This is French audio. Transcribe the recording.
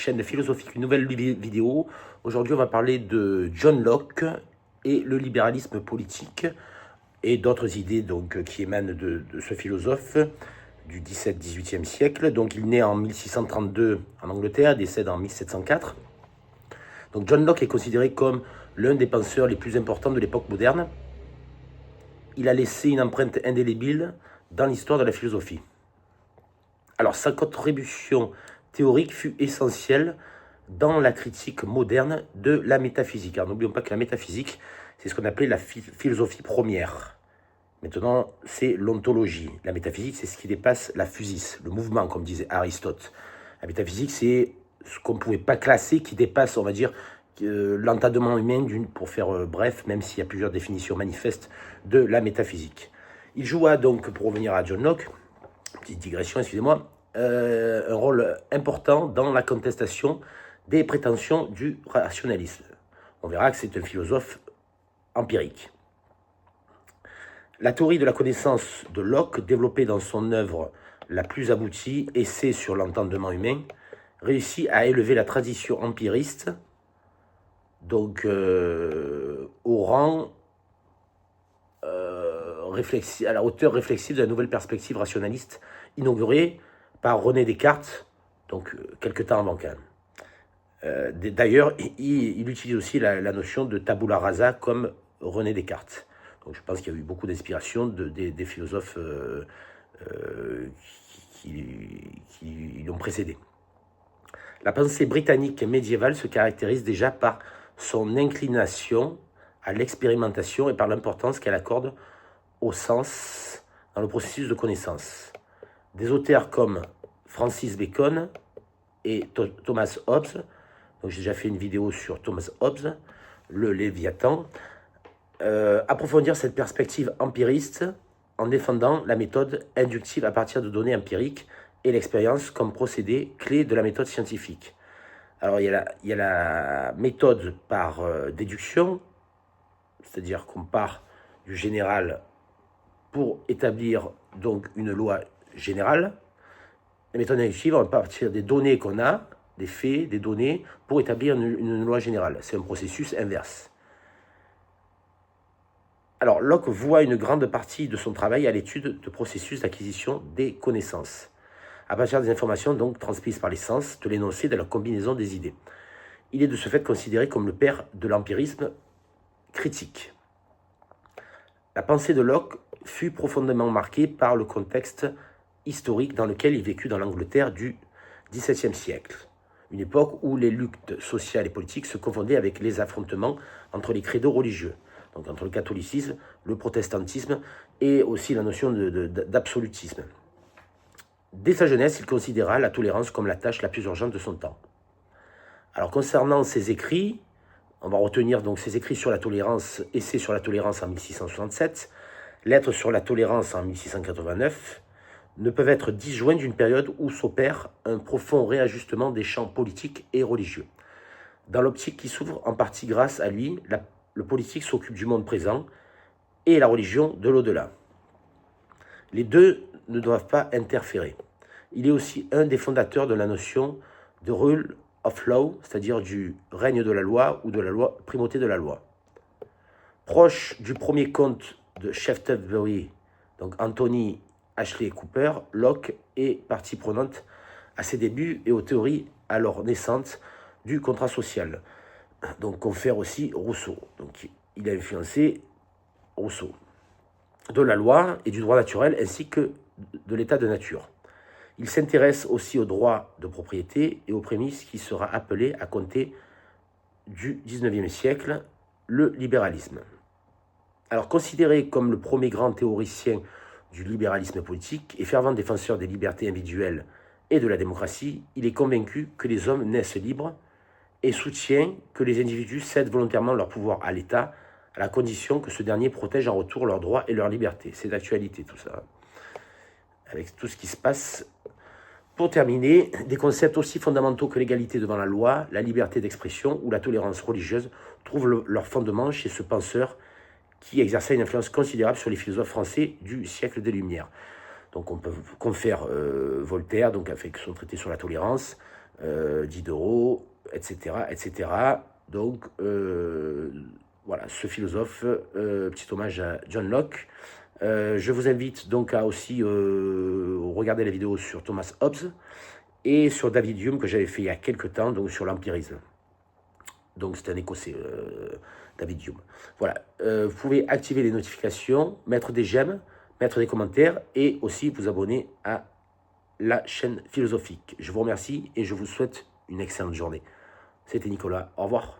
chaîne philosophique, une nouvelle vidéo. Aujourd'hui, on va parler de John Locke et le libéralisme politique et d'autres idées donc, qui émanent de ce philosophe du 17-18e siècle. Donc, il naît en 1632 en Angleterre, décède en 1704. Donc, John Locke est considéré comme l'un des penseurs les plus importants de l'époque moderne. Il a laissé une empreinte indélébile dans l'histoire de la philosophie. Alors, sa contribution théorique fut essentielle dans la critique moderne de la métaphysique. Alors, n'oublions pas que la métaphysique, c'est ce qu'on appelait la philosophie première. Maintenant, c'est l'ontologie. La métaphysique, c'est ce qui dépasse la physis, le mouvement, comme disait Aristote. La métaphysique, c'est ce qu'on ne pouvait pas classer, qui dépasse, on va dire, l'entendement humain, pour faire bref, même s'il y a plusieurs définitions manifestes de la métaphysique. Il joua donc, pour revenir à John Locke, petite digression, excusez-moi, un rôle important dans la contestation des prétentions du rationalisme. On verra que c'est un philosophe empirique. La théorie de la connaissance de Locke, développée dans son œuvre la plus aboutie, Essai sur l'entendement humain, réussit à élever la tradition empiriste donc au rang à la hauteur réflexive de la nouvelle perspective rationaliste inaugurée par René Descartes, donc quelques temps avant quand même. D'ailleurs, il utilise aussi la notion de tabula rasa comme René Descartes. Donc je pense qu'il y a eu beaucoup d'inspiration des philosophes qui l'ont précédé. La pensée britannique médiévale se caractérise déjà par son inclination à l'expérimentation et par l'importance qu'elle accorde au sens dans le processus de connaissance. Des auteurs comme Francis Bacon et Thomas Hobbes, donc j'ai déjà fait une vidéo sur Thomas Hobbes, le Léviathan, approfondir cette perspective empiriste en défendant la méthode inductive à partir de données empiriques et l'expérience comme procédé clé de la méthode scientifique. Alors, il y a la méthode par déduction, c'est-à-dire qu'on part du général pour établir donc une loi générale. La méthode inductive, on va partir des données qu'on a, des faits, des données, pour établir une loi générale. C'est un processus inverse. Alors, Locke voit une grande partie de son travail à l'étude de processus d'acquisition des connaissances, à partir des informations donc transmises par les sens, de l'énoncé, de la combinaison des idées. Il est de ce fait considéré comme le père de l'empirisme critique. La pensée de Locke fut profondément marquée par le contexte historique dans lequel il vécut dans l'Angleterre du XVIIe siècle, une époque où les luttes sociales et politiques se confondaient avec les affrontements entre les credos religieux, donc entre le catholicisme, le protestantisme et aussi la notion d'absolutisme. Dès sa jeunesse, il considéra la tolérance comme la tâche la plus urgente de son temps. Alors concernant ses écrits, on va retenir donc ses écrits sur la tolérance, Essai sur la tolérance en 1667, Lettres sur la tolérance en 1689, ne peuvent être disjoints d'une période où s'opère un profond réajustement des champs politiques et religieux. Dans l'optique qui s'ouvre en partie grâce à lui, le politique s'occupe du monde présent et la religion de l'au-delà. Les deux ne doivent pas interférer. Il est aussi un des fondateurs de la notion de rule of law, c'est-à-dire du règne de la loi ou de la loi, primauté de la loi. Proche du premier comte de Shaftesbury, donc Anthony Ashley Cooper, Locke est partie prenante à ses débuts et aux théories alors naissantes du contrat social. Donc confère aussi Rousseau. Donc il a influencé Rousseau. De la loi et du droit naturel ainsi que de l'état de nature. Il s'intéresse aussi au droit de propriété et aux prémices qui sera appelé à compter du XIXe siècle, le libéralisme. Alors considéré comme le premier grand théoricien du libéralisme politique et fervent défenseur des libertés individuelles et de la démocratie, il est convaincu que les hommes naissent libres et soutient que les individus cèdent volontairement leur pouvoir à l'État à la condition que ce dernier protège en retour leurs droits et leurs libertés. C'est d'actualité tout ça, avec tout ce qui se passe. Pour terminer, des concepts aussi fondamentaux que l'égalité devant la loi, la liberté d'expression ou la tolérance religieuse trouvent leur fondement chez ce penseur qui exerçait une influence considérable sur les philosophes français du siècle des Lumières. Donc on peut confère Voltaire, donc avec son traité sur la tolérance, Diderot, etc., etc. Donc, voilà, ce philosophe, petit hommage à John Locke. Je vous invite donc à aussi regarder la vidéo sur Thomas Hobbes et sur David Hume que j'avais fait il y a quelques temps, donc sur l'empirisme. Donc c'est un Écossais, David Hume. Voilà, vous pouvez activer les notifications, mettre des j'aime, mettre des commentaires et aussi vous abonner à la chaîne philosophique. Je vous remercie et je vous souhaite une excellente journée. C'était Nicolas, au revoir.